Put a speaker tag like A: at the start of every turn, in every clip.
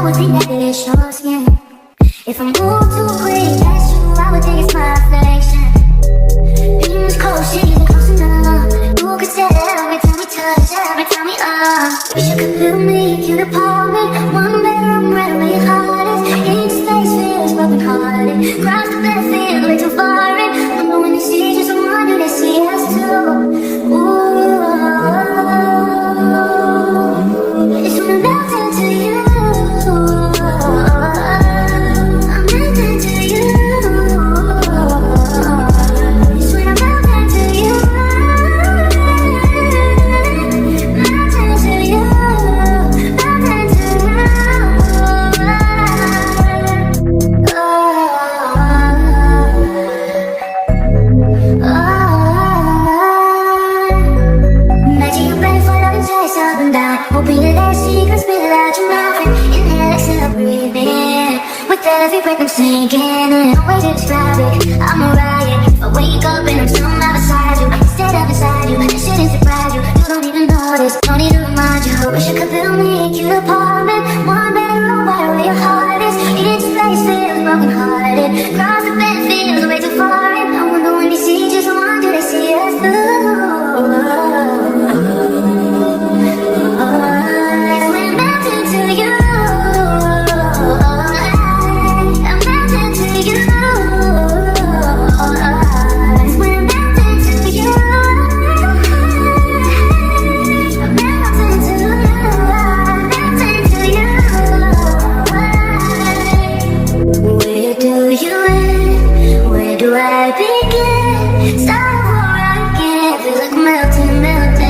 A: I would think that it's your skin. If I move too quick, that's true, I would think it's my reflection. Things close, shit isn't close enough. You could tell every time we touch, every time we wish you could feel me, you could pull me. One bedroom, right where your heart is. Each space feels broken hearted. Cross the bed, feel way too far in. I know when they see just one, do they see us too? Ooh, it's when I'm melting to you. I'm melting to you. It's when I'm melting to you. Melting to you. Melting to imagine you ready for love and chase up and down. Hoping that that secret spill out your mouth and inhale, exhale, breathe in. With every breath I'm sinking in. No way to describe it, I'm a riot. If I wake up and I'm somehow beside you, instead of beside you, this shouldn't surprise you. You don't even notice, no need to remind you. Wish you could feel me, you apartment. One bedroom, right where your heart is. Each place feels broken hearted. Cross the bed, feels way too far in. I wonder when they see just one, do they see us through? It's when I'm melting to you. I'm melting to you. It's when I'm melting to you. I'm melting to you. Melting to you. Where do you end? Where do I begin? Start over again. Feels like melting, melting.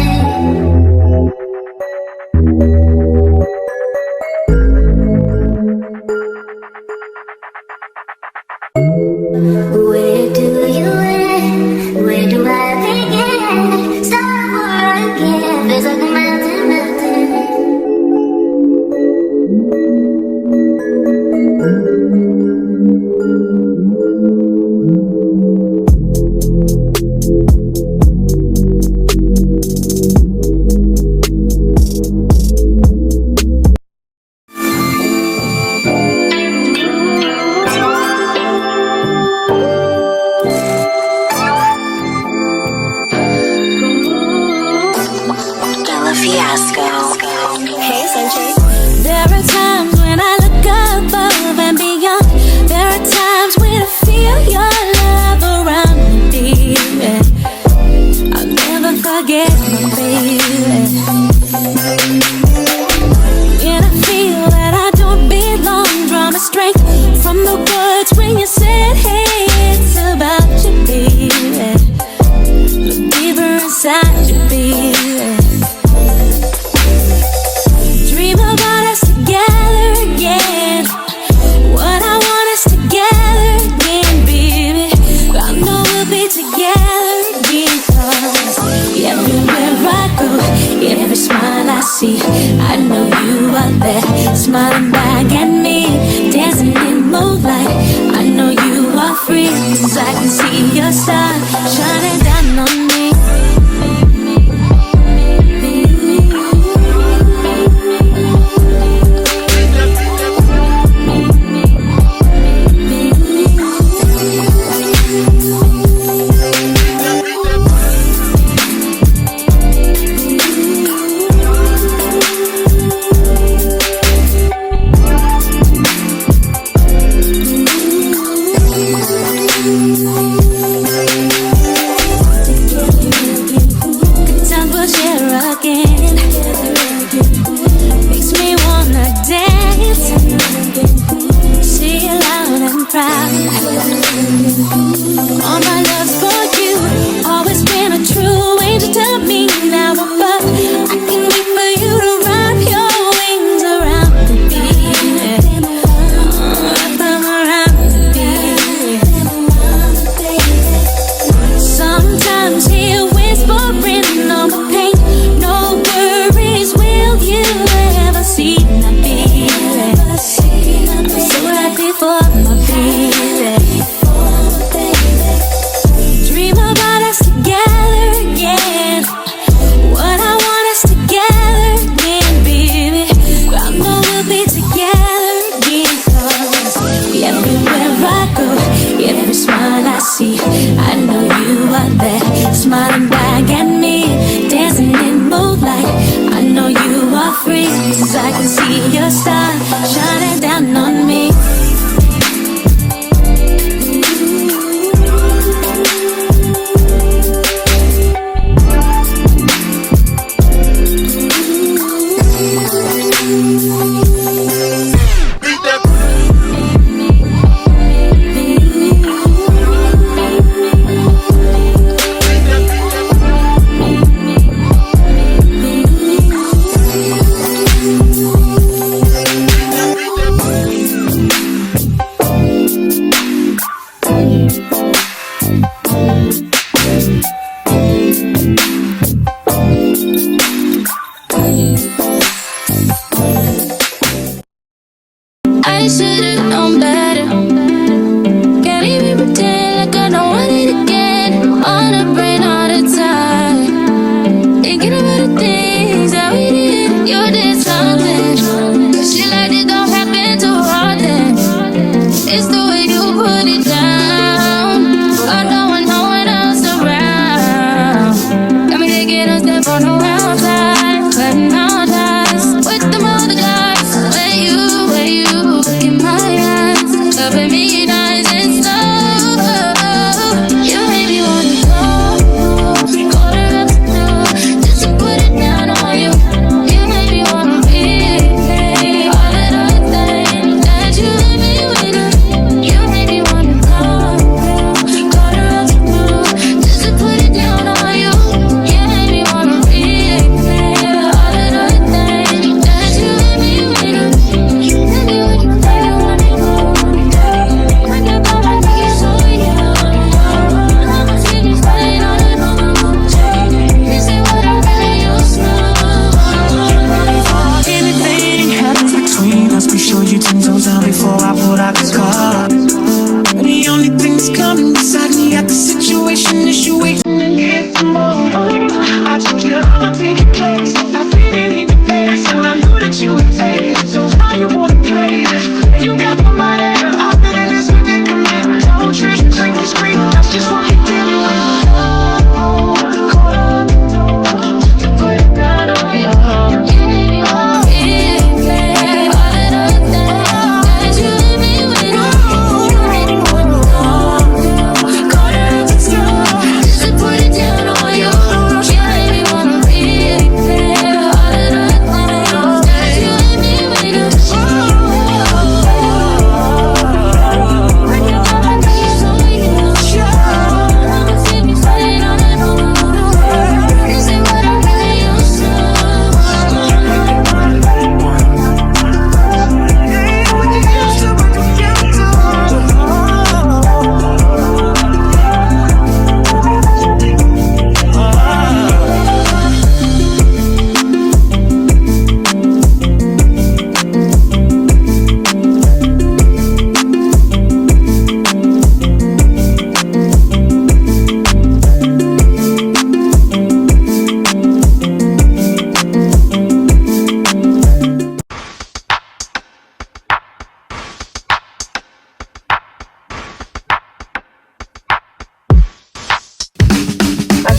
A: Where do you end? Where do I begin? Start over again. Feels like melting, melting.
B: Hey, Sunshine. There are times when I look above and beyond. There are times when I feel your love around me, baby. I'll never forget my baby. When I feel that I don't belong, draw my strength from the words when you said, hey, it's about you, baby. Look deeper inside you, baby. Dream about us together again. What I want us together again, baby. I know we'll be together again. 'Cause everywhere I go, every smile I see, I know you are there, smiling back at me, dancing in moonlight. I know you are free, 'cause I can see your star shining down on me. I should've known better. Can't even pretend like I don't want it again. On the brain all the time, thinking about the things that we did. You did something, shit like this don't happen too often. It's the way you put it down. I don't want no one else around. Got me taking a step on the wild side, cutting all ties with them other guys. When you look in my eyes, loving me nice and slow. You made me wanna go, quarter up to just to put it down on you. You made me wanna replay all of the things that you let me with. You made me wanna go, quarter up to just to put it down on you. You made me wanna replay all of the things that you let me with. Maybe when you say you wanna go, I can go back and get so young. I'ma see you spending all the time. This ain't what I really used to.
C: Anything happens between us, be sure you 10 toes down before I put out the car. The only thing that's coming beside me at the situation is you waiting and get some more. I told you I'ma take your place. I didn't even face, and I knew that you would take it. So why you wanna play this? You got my money, I've been in this predicament. Don't trick, drink the street, that's just what you did. Put it down on you.
B: You made me wanna replay all of the things that you let me with. You made me wanna go, quarter up to just to put it down on you. You made me wanna replay all of the things that you let me with. I can go back and show you. I'ma see me spending all the time. This ain't what I really used to.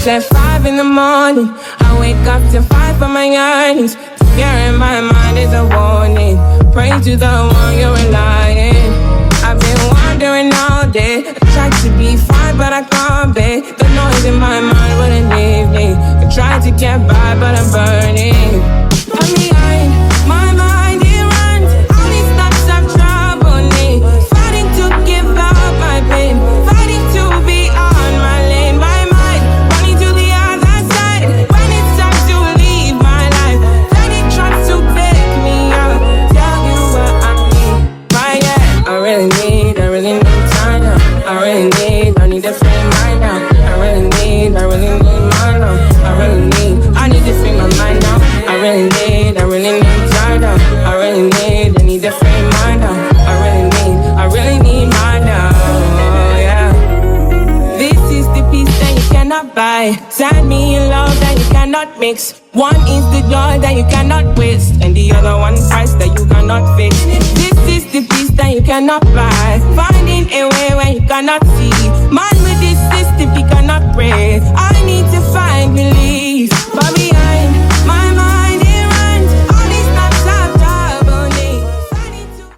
D: At 5 in the morning, I wake up to fight for my earnings. Fear in my mind is a warning. Pray to the one you're relying. I've been wandering all day. I tried to be fine, but I can't be. The noise in my mind wouldn't leave me. I tried to get by, but I'm burning. I'm behind, my mind it runs. All these thoughts have troubled me. Fighting to give up my pain. Fighting to be on my lane. My mind running to the other side. When it's time to leave my life, then it tries to pick me up. Tell you what I need. Right, yeah, I really need time now. I need a free mind now. I really need mine now. I need to free my mind now. I really need time now. I need a free mind now. I really need mine now. Yeah. This is the peace that you cannot buy. Send me in love that you cannot mix. One is the joy that you cannot waste, and the other one price that you cannot fix. This is the peace that you cannot buy. Finding a way where you cannot see. Man with this system, he cannot pray.